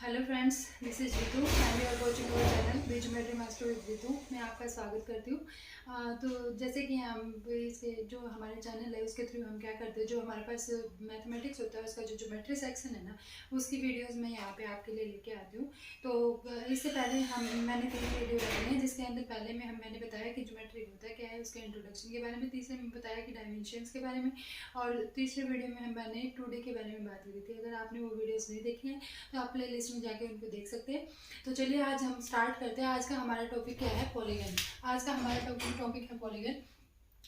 Hello friends, this is Ritu and you are watching our channel geometry master with Ritu. मैं आपका स्वागत करती हूँ। तो जैसे कि हम इसके जो हमारे चैनल है उसके थ्रू हम क्या करते हैं, जो हमारे पास मैथमेटिक्स होता है उसका जो ज्योमेट्री सेक्शन है ना, उसकी वीडियोस मैं यहाँ पे आपके लिए लेके आती हूँ। तो इससे पहले मैंने 3 वीडियो बनाई है, जिसके अंदर पहले में मैंने बताया कि ज्योमेट्री होता है क्या है, उसके इंट्रोडक्शन के बारे में, तीसरे में बताया कि डायमेंशंस के बारे में, और तीसरे वीडियो में मैंने 2D के बारे में बात की थी। अगर आपने वो वीडियोज़ नहीं देखी हैं तो आप प्ले लिस्ट में जाके उनको देख सकते हैं। तो चलिए आज हम स्टार्ट करते हैं। आज का हमारा टॉपिक क्या है, पॉलीगन। आज का हमारा टॉपिक है पॉलीगन।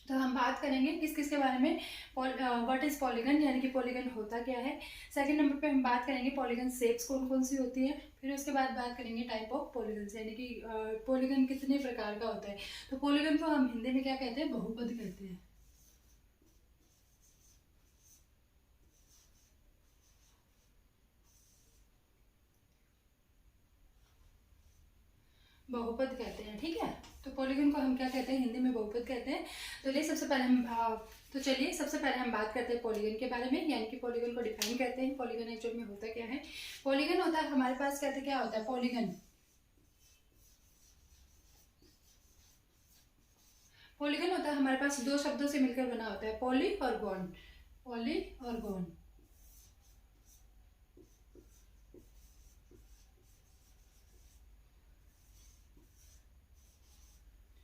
तो हम बात करेंगे किस किस के बारे में, व्हाट इज पॉलीगन, यानी कि पॉलीगन होता क्या है। सेकंड नंबर पे हम बात करेंगे पॉलीगन शेप्स कौन कौन सी होती है। फिर उसके बाद बात करेंगे टाइप ऑफ पॉलीगन, यानी कि पॉलीगन कितने प्रकार का होता है। तो पॉलीगन को हम हिंदी में क्या कहते हैं, बहुपद कहते हैं। बहुपद कहते हैं, ठीक है। तो पॉलीगन को हम क्या कहते हैं, हिंदी में बहुपद कहते हैं। तो चलिए सबसे पहले हम बात करते हैं पॉलीगन के बारे में, यानी कि पॉलीगन को डिफाइन करते हैं। पॉलीगन एक्चुअल में होता क्या है। पॉलीगन होता है हमारे पास, कहते क्या होता है पॉलीगन। पॉलीगन होता है हमारे पास दो शब्दों से मिलकर बना होता है, पॉली और गॉन। पॉली और गॉन,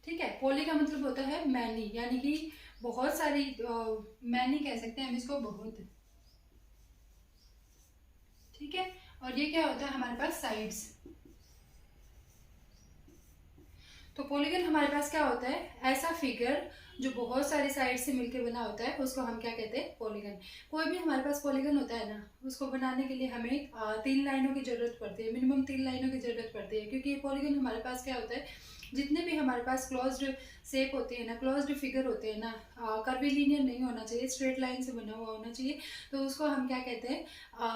ठीक है। पॉली का मतलब होता है मैनी, यानी कि बहुत सारी, मैनी कह सकते हैं हम इसको, बहुत, ठीक है। और ये क्या होता है हमारे पास, साइड्स। तो पॉलीगन हमारे पास क्या होता है, ऐसा फिगर जो बहुत सारी साइड से मिलकर बना होता है, उसको हम क्या कहते हैं, पॉलीगन। कोई भी हमारे पास पॉलीगन होता है ना, उसको बनाने के लिए हमें 3 लाइनों की जरूरत पड़ती है, मिनिमम 3 लाइनों की जरूरत पड़ती है। क्योंकि ये पॉलीगन हमारे पास क्या होता है, जितने भी हमारे पास क्लोज्ड शेप होती है ना, क्लोज्ड फिगर होते हैं ना, कर्वीलिनियर नहीं होना चाहिए, स्ट्रेट लाइन से बना हुआ होना चाहिए। तो उसको हम क्या कहते हैं,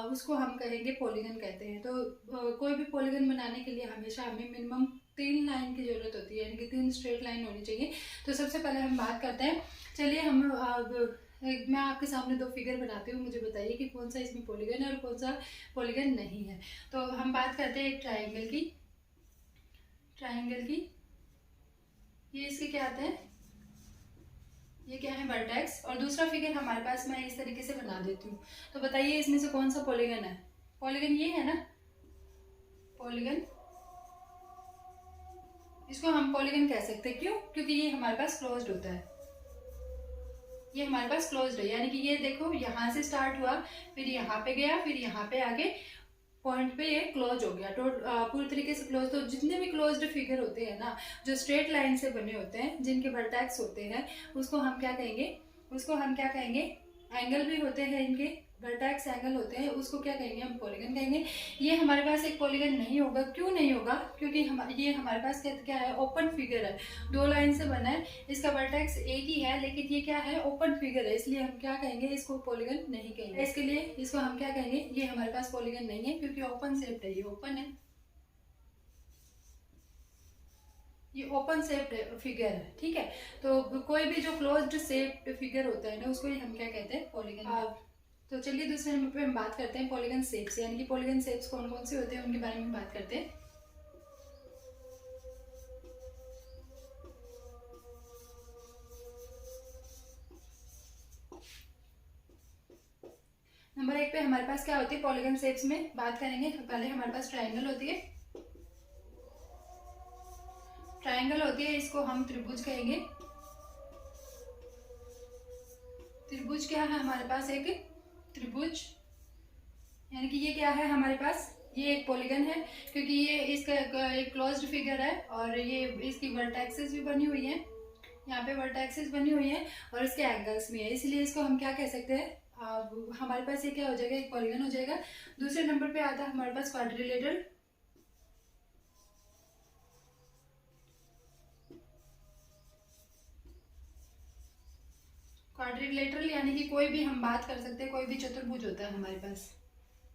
उसको हम कहेंगे पॉलीगन कहते हैं। तो कोई भी पॉलीगन बनाने के लिए हमेशा हमें मिनिमम 3 लाइन की जरूरत होती है, यानी कि 3 स्ट्रेट लाइन होनी चाहिए। तो सबसे पहले हम बात करते हैं, चलिए हम मैं आपके सामने 2 फिगर बनाती हूँ, मुझे बताइए कि कौन सा इसमें पॉलीगन है और कौन सा पॉलीगन नहीं है। तो हम बात करते हैं एक ट्राइंगल की। ये इसके क्या आते हैं, ये क्या है, वर्टेक्स। और दूसरा फिगर हमारे पास मैं इस तरीके से बना देती हूँ। तो बताइए इसमें से कौन सा पॉलीगन है। पॉलीगन ये है ना, पॉलीगन, इसको हम पॉलीगन कह सकते हैं। क्यों, क्योंकि ये हमारे पास क्लोज्ड होता है, ये हमारे पास क्लोज्ड है। यानी कि ये देखो, यहाँ से स्टार्ट हुआ, फिर यहाँ पे गया, फिर यहाँ पे आगे पॉइंट पे ये क्लोज हो गया, तो पूरी तरीके से क्लोज। तो जितने भी क्लोज्ड फिगर होते हैं ना, जो स्ट्रेट लाइन से बने होते हैं, जिनके वर्टेक्स होते हैं, उसको हम क्या कहेंगे, एंगल भी होते हैं इनके, वर्टेक्स एंगल होते हैं, उसको क्या कहेंगे, हम पॉलीगन कहेंगे। ये हमारे पास एक पॉलीगन नहीं होगा। क्यों नहीं होगा, क्योंकि ये हमारे पास क्या है, ओपन फिगर है, 2 लाइन से बना है, इसका वर्टेक्स एक ही है, लेकिन ये क्या है, ओपन फिगर है, इसलिए हम क्या कहेंगे, इसको पॉलीगन नहीं कहेंगे। इसके लिए इसको हम क्या कहेंगे, ये हमारे पास पॉलीगन नहीं है, क्योंकि ओपन शेप्ड है, ये ओपन है, ये ओपन शेप्ड फिगर है, ठीक है। तो कोई भी जो क्लोज्ड शेप्ड फिगर होता है ना, उसको हम क्या कहते हैं, पॉलीगन। तो चलिए दूसरे नंबर पे हम बात करते हैं पॉलीगन शेप्स, यानी कि पॉलीगन शेप्स कौन कौन से होते हैं, उनके बारे में बात करते हैं। नंबर 1 पे हमारे पास क्या होती है, पॉलीगन शेप्स में बात करेंगे। पहले हमारे पास ट्राइंगल होती है, इसको हम त्रिभुज कहेंगे। त्रिभुज क्या है हमारे पास, एक त्रिभुज, यानी कि ये क्या है हमारे पास, ये एक पॉलीगन है, क्योंकि ये इसका एक क्लोज्ड फिगर है, और ये इसकी वर्टेक्सेस भी बनी हुई है, यहाँ पे वर्टेक्सेस बनी हुई है, और इसके एंगल्स भी है, इसलिए इसको हम क्या कह सकते हैं, हमारे पास ये क्या हो जाएगा, एक पॉलीगन हो जाएगा। दूसरे नंबर पे आता है हमारे पास क्वाड्रिलेटरल। क्वाड्रिलेटरल यानी कि कोई भी हम बात कर सकते हैं, कोई भी चतुर्भुज होता है हमारे पास,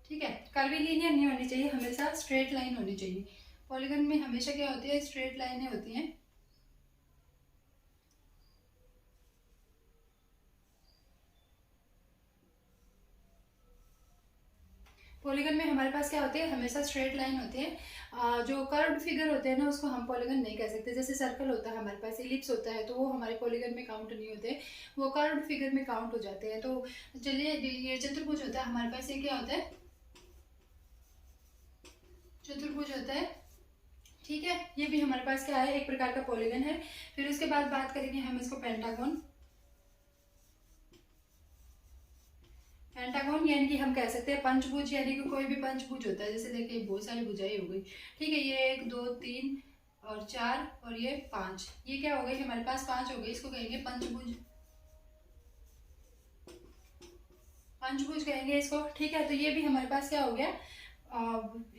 ठीक है। कर्वीलिनियर नहीं होनी चाहिए, हमेशा स्ट्रेट लाइन होनी चाहिए। पॉलीगन में हमेशा क्या होती है, स्ट्रेट लाइनें होती हैं। पॉलीगन में हमारे पास क्या होती है, हमेशा स्ट्रेट लाइन होती है। जो कर्व्ड फिगर होते हैं ना उसको हम पॉलीगन नहीं कह सकते। जैसे सर्कल होता है हमारे पास, इलिप्स होता है, तो वो हमारे पॉलीगन में काउंट नहीं होते, वो कर्व्ड फिगर में काउंट हो जाते हैं। तो चलिए, ये चतुर्भुज होता है हमारे पास, ये क्या होता है, चतुर्भुज होता है, ठीक है। ये भी हमारे पास क्या है, एक प्रकार का पॉलीगन है। फिर उसके बाद बात करेंगे हम इसको पेंटागन। पेंटागन यानी कि हम कह सकते हैं पंचभुज, यानी कि कोई भी पंचभुज होता है। जैसे देखिए बहुत सारी भुजाएं हो गई, ठीक है, ये 1 2 3 और 4 और ये 5, ये क्या हो गई हमारे पास, 5 हो गई, इसको कहेंगे पंचभुज, पंचभुज कहेंगे इसको, ठीक है। तो ये भी हमारे पास क्या हो गया,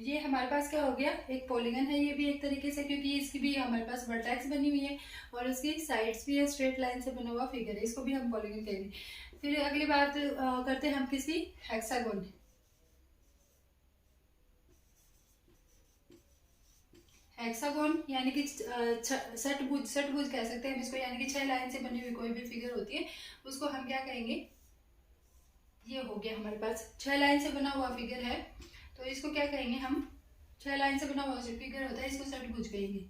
ये हमारे पास क्या हो गया, एक पॉलीगन है ये भी एक तरीके से, क्योंकि इसकी भी हमारे पास वर्टेक्स बनी हुई है और इसकी साइड्स भी है, स्ट्रेट लाइन से बना हुआ फिगर है, इसको भी हम पॉलीगन कहेंगे। फिर अगली बात करते हैं हम किसकी, हेक्सागोन। हेक्सागोन यानी कि षटभुज, षटभुज कह सकते हैं इसको, यानी कि 6 लाइन से बनी हुई कोई भी फिगर होती है उसको हम क्या कहेंगे, ये हो गया हमारे पास 6 लाइन से बना हुआ फिगर है, तो इसको क्या कहेंगे हम, 6 लाइन से बना हुआ फिगर होता है, इसको षटभुज कहेंगे,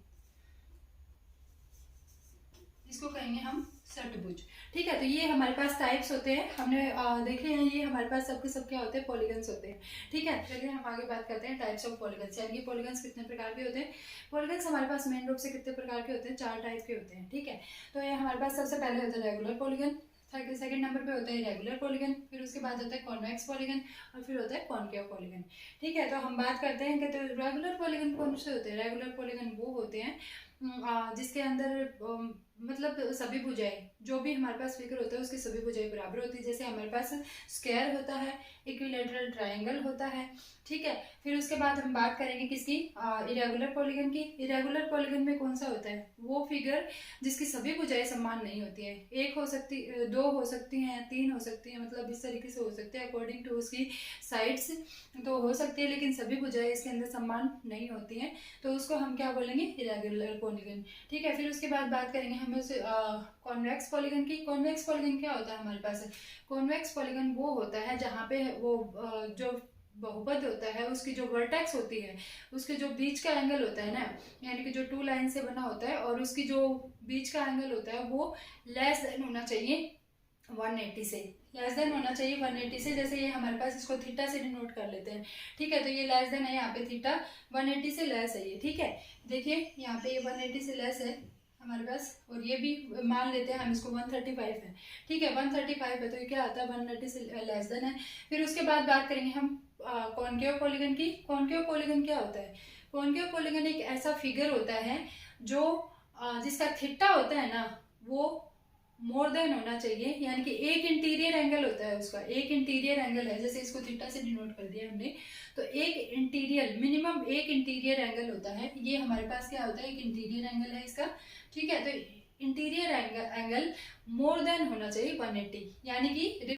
इसको कहेंगे हम षटभुज, ठीक है। तो ये हमारे पास टाइप्स होते हैं, हमने देखे हैं, ये हमारे पास सबके सब क्या होते हैं, पॉलीगन्स होते हैं, ठीक है। चलिए हम आगे बात करते हैं टाइप्स ऑफ पॉलीगन्स, यानी कि पॉलीगन्स कितने प्रकार के होते हैं। पॉलीगन्स हमारे पास मेन रूप से कितने प्रकार के होते हैं, 4 टाइप के होते हैं, ठीक है। तो ये हमारे पास सबसे पहले होता है रेगुलर पॉलीगन, सेकंड नंबर पे होता है रेगुलर पॉलीगन, फिर उसके बाद होता है कॉन्वेक्स पॉलीगन और फिर होता है कॉनकेव पॉलीगन, ठीक है। तो हम बात करते हैं कि तो रेगुलर पॉलीगन कौन से होते हैं। रेगुलर पॉलीगन वो होते हैं जिसके अंदर मतलब सभी भुजाएं, जो भी हमारे पास फिगर होता है उसकी सभी भुजाएं बराबर होती है। जैसे हमारे पास स्क्वायर होता है, इक्विलैटरल ट्रायंगल होता है, ठीक है। फिर उसके बाद हम बात करेंगे किसकी, इरेगुलर पॉलीगन की। इरेगुलर पॉलीगन में कौन सा होता है, वो फिगर जिसकी सभी भुजाएं समान नहीं होती है, एक हो सकती, 2 हो सकती हैं, 3 हो सकती हैं, मतलब इस तरीके से हो सकते हैं अकॉर्डिंग टू उसकी साइड्स, तो हो सकती है, लेकिन सभी भुजाएं इसके अंदर समान नहीं होती हैं, तो उसको हम क्या बोलेंगे, इरेगुलर पॉलीगन, ठीक है। फिर उसके बाद बात करेंगे हम कॉन्वेक्स पॉलीगन की। कॉन्वेक्स पॉलीगन क्या होता है हमारे पास, कॉन्वेक्स पॉलीगन वो होता है जहाँ पे वो जो बहुपद होता है उसकी जो वर्टेक्स होती है, उसके जो बीच का एंगल होता है ना, यानी कि जो 2 लाइन से बना होता है और उसकी जो बीच का एंगल होता है वो लेस देन होना चाहिए 180 से, लेस देन होना चाहिए 180 से। जैसे ये हमारे पास, इसको थीटा से डिनोट कर लेते हैं, ठीक है। तो ये लेस देन है, यहाँ पे थीटा 180 से लेस है ये, ठीक है। देखिए यहाँ पे ये 180 से लेस है हमारे पास, और ये भी मान लेते हैं हम इसको 135 है, ठीक है, 135 है, तो ये क्या आता है, 180 से लेस देन है। फिर उसके बाद बात करेंगे हम कॉनकेव पॉलीगन की। कॉनकेव पॉलीगन क्या होता है, कॉनकेव पॉलीगन एक ऐसा फिगर होता है जो जिसका थीटा होता है ना वो मोर देन होना चाहिए, यानी कि एक इंटीरियर एंगल होता है उसका, एक इंटीरियर एंगल है, जैसे इसको थीटा से डिनोट कर दिया हमने, तो एक इंटीरियर, मिनिमम एक इंटीरियर एंगल होता है, ये हमारे पास क्या होता है, एक इंटीरियर एंगल है इसका, ठीक है। तो इंटीरियर एंगल मोर देन होना चाहिए 180, यानी कि